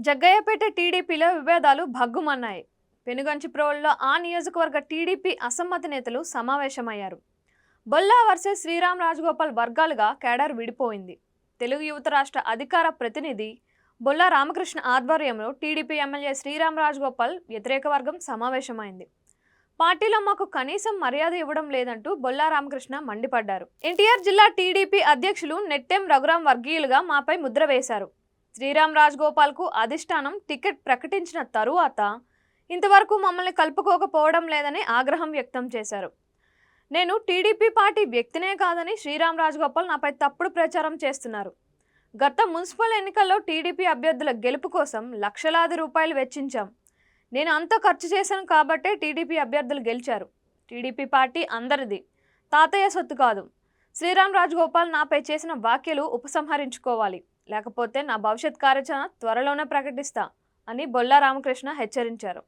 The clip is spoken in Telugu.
జగ్గయ్యపేట టీడీపీలో విభేదాలు భగ్గుమన్నాయి. పెనుగంచిప్రోలులో ఆ నియోజకవర్గ టీడీపీ అసమ్మతి నేతలు సమావేశమయ్యారు. బొల్లా వర్సెస్ శ్రీరామ్ రాజగోపాల్ వర్గాలుగా కేడర్ విడిపోయింది. తెలుగు యువత రాష్ట్ర అధికార ప్రతినిధి బొల్లా రామకృష్ణ ఆధ్వర్యంలో టీడీపీ ఎమ్మెల్యే శ్రీరామ్ రాజగోపాల్ వ్యతిరేక వర్గం సమావేశమైంది. పార్టీలో మాకు కనీసం మర్యాద ఇవ్వడం లేదంటూ బొల్లా రామకృష్ణ మండిపడ్డారు. ఎన్టీఆర్ జిల్లా టీడీపీ అధ్యక్షులు నెట్టెం రఘురాం వర్గీయులుగా మాపై ముద్ర వేశారు. శ్రీరామ్ రాజగోపాల్కు అధిష్టానం టికెట్ ప్రకటించిన తరువాత ఇంతవరకు మమ్మల్ని కలుపుకోకపోవడం లేదని ఆగ్రహం వ్యక్తం చేశారు. నేను టీడీపీ పార్టీ వ్యక్తినే కాదని శ్రీరామ్ రాజగోపాల్ నాపై తప్పుడు ప్రచారం చేస్తున్నారు. గత మున్సిపల్ ఎన్నికల్లో టీడీపీ అభ్యర్థుల గెలుపు కోసం లక్షలాది రూపాయలు వెచ్చించాం. నేను అంత ఖర్చు చేశాను కాబట్టే టీడీపీ అభ్యర్థులు గెలిచారు. టీడీపీ పార్టీ అందరిది, తాతయ్య సొత్తు కాదు. శ్రీరామ్ రాజగోపాల్ నాపై చేసిన వ్యాఖ్యలు ఉపసంహరించుకోవాలి, లేకపోతే నా భవిష్యత్ కార్యాచరణ త్వరలోనే ప్రకటిస్తా అని బొల్లా రామకృష్ణ హెచ్చరించారు.